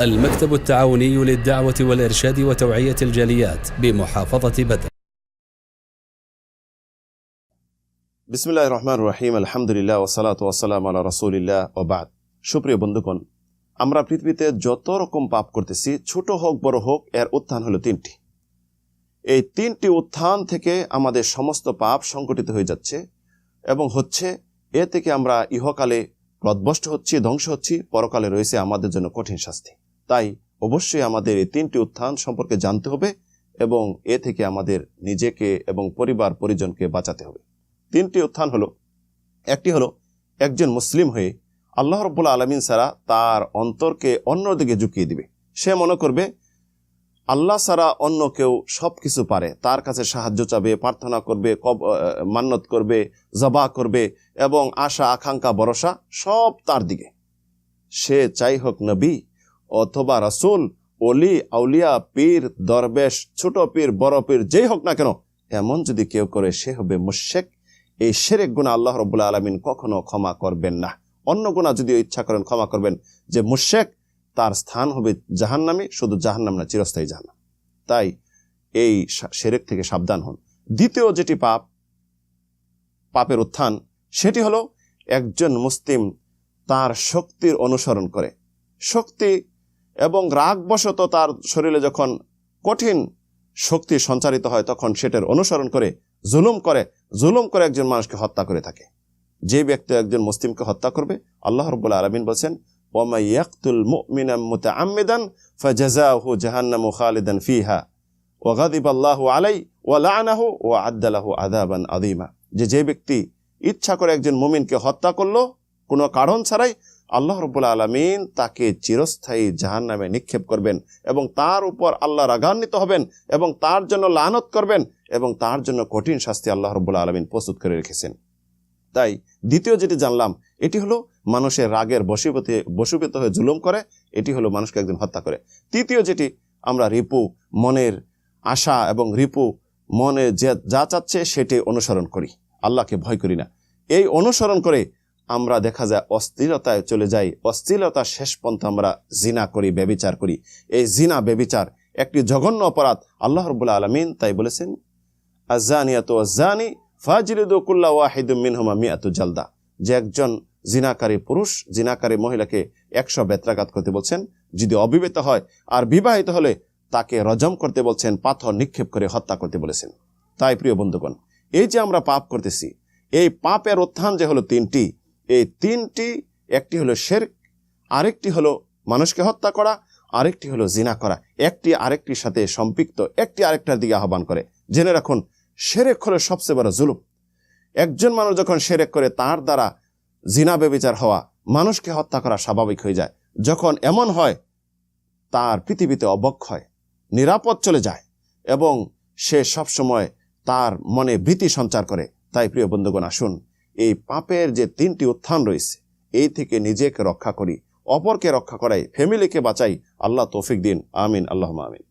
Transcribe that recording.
المكتب التعاوني للدعوة والإرشاد وتوعية الجاليات بمحافظة بدر। بسم الله الرحمن الرحيم الحمد لله والصلاة والسلام على رسول الله وبعد। সুপ্রিয় বন্ধুগণ, আমরা পৃথিবীতে যত রকম পাপ করতেছি, ছোট হোক বড় হোক, এর উত্থান হলো তিনটি। এই তিনটি উত্থান থেকে আমাদের সমস্ত পাপ সংগঠিত হয়ে যাচ্ছে এবং হচ্ছে এ থেকে আমরা ইহকালে পথভ্রষ্ট হচ্ছি, ধ্বংস হচ্ছি, পরকালে রয়েছে আমাদের জন্য কঠিন শাস্তি। তাই অবশ্যই আমাদের এই তিনটি উত্থান সম্পর্কে জানতে হবে এবং এ থেকে আমাদের নিজেকে এবং পরিবার পরিজনকে বাঁচাতে হবে। তিনটি উত্থান হলো, একটি হলো একজন মুসলিম হয়ে আল্লাহ রাব্বুল আলামিন ছাড়া তার অন্তরকে অন্যদিকে ঝুঁকিয়ে দিবে। সে মনে করবে আল্লাহ ছাড়া অন্য কেউ সবকিছু পারে, তার কাছে সাহায্য চাবে, প্রার্থনা করবে, মান্নত করবে, জবা করবে এবং আশা আকাঙ্ক্ষা ভরসা সব তার দিকে। সে চাই হোক নবী অথবা রাসূল, ওলি, আউলিয়া, পীর, দরবেশ, ছোট পীর, বড় পীর, যেই হোক না কেন, এমন যদি কেউ করে সে হবে মুশরিক। এই শিরক গুনাহ আল্লাহ রাব্বুল আলামিন কখনো ক্ষমা করবেন না। অন্য গুনাহ যদিও ইচ্ছা করেন ক্ষমা করবেন, যে মুশরিক তার স্থান হবে জাহান্নামে, শুধু জাহান্নাম না, চিরস্থায়ী জাহান্নাম। তাই এই শিরক থেকে সাবধান হন। দ্বিতীয় যেটি পাপের উত্থান, সেটি হলো একজন মুসলিম তার শক্তির অনুসরণ করে। শক্তি এবং রাগবশত তার শরীরে যখন কঠিন শক্তি সঞ্চারিত হয়, তখন সেটার অনুসরণ করে জুলুম করে একজন মানুষকে হত্যা করে থাকে। যে ব্যক্তি একজন মুসলিমকে হত্যা করবে, আল্লাহ রাব্বুল আলামিন বলেন ওয়ামা ইয়াকতুল মুমিনা মুতাআম্মিদান ফাজাযাউহু জাহান্নামু খালিদান ফিহা ওয়া গাদিবাল্লাহু আলাইহি ওয়া লা'নাহু ওয়া আ'আদ্দা লাহু আযাবান আযীমা। যে ব্যক্তি ইচ্ছা করে একজন মুমিনকে হত্যা করলো কোনো কারণ ছাড়াই, আল্লাহ রাব্বুল আলামিন তাকে চিরস্থায়ী জাহান্নামে নিক্ষেপ করবেন এবং তার উপর আল্লাহ রাগান্বিত হবেন এবং তার জন্য লানত করবেন এবং তার জন্য কঠিন শাস্তি আল্লাহ রাব্বুল আলামিন প্রস্তুত করে রেখেছেন। তাই দ্বিতীয় যেটি জানলাম, এটি হলো মানুষের রাগের বশীভূত হয়ে জুলুম করে, এটি হলো মানুষকে একজন হত্যা করে। তৃতীয় যেটি, আমরা রিপু মনের আশা এবং রিপু মনে যা চাচ্ছে সেটি অনুসরণ করি, আল্লাহকে ভয় করি না। এই অনুসরণ করে আমরা দেখা যায় অস্থিরতায় চলে যাই। অস্থিরতা শেষ পর্যন্ত আমরা জিনা করি, ব্যভিচার করি। এই জিনা ব্যভিচার একটি জঘন্য অপরাধ। আল্লাহ রাব্বুল আলামিন তাই বলেছেন আয-যানিয়াতু ওয়াজ-যানি ফাজলিদু কুল্লা ওয়াহিদিম মিনহুমা মিআতু জালদা। যে একজন জিনাকারী পুরুষ জিনাকারী মহিলাকে 100 বেত্রাঘাত করতে বলছেন, যদি অবিবাহিত হয়, আর বিবাহিত হলে তাকে রজম করতে বলছেন, পাথর নিক্ষেপ করে হত্যা করতে বলেছেন। তাই প্রিয় বন্ধুগণ, এই যে আমরা পাপ করতেছি, এই পাপের উত্থান যে হলো তিনটি, এই তিনটি, একটি হলো শিরক, আরেকটি হলো মানুষকে হত্যা করা, আরেকটি হলো জিনা করা। একটি আরেকটির সাথে সম্পৃক্ত, একটি আরেকটার দিকে আহ্বান করে। জেনে রাখুন, শিরক হলো সবচেয়ে বড় জুলুম। একজন মানুষ যখন শিরক করে, তার দ্বারা জিনা ব্যভিচার হওয়া, মানুষকে হত্যা করা স্বাভাবিক হয়ে যায়। যখন এমন হয়, তার পৃথিবীতে অবক্ষয়, নিরাপদ চলে যায় এবং সে সবসময় তার মনে ভীতি সঞ্চার করে। তাই প্রিয় বন্ধুগণ, আসুন এই পাপের যে তিনটি উত্থান রয়েছে, এই থেকে নিজেকে রক্ষা করি, অপরকে রক্ষা করাই, ফ্যামিলিকে বাঁচাই। আল্লাহ তৌফিক দিন। আমিন, আল্লাহুম্মা আমিন।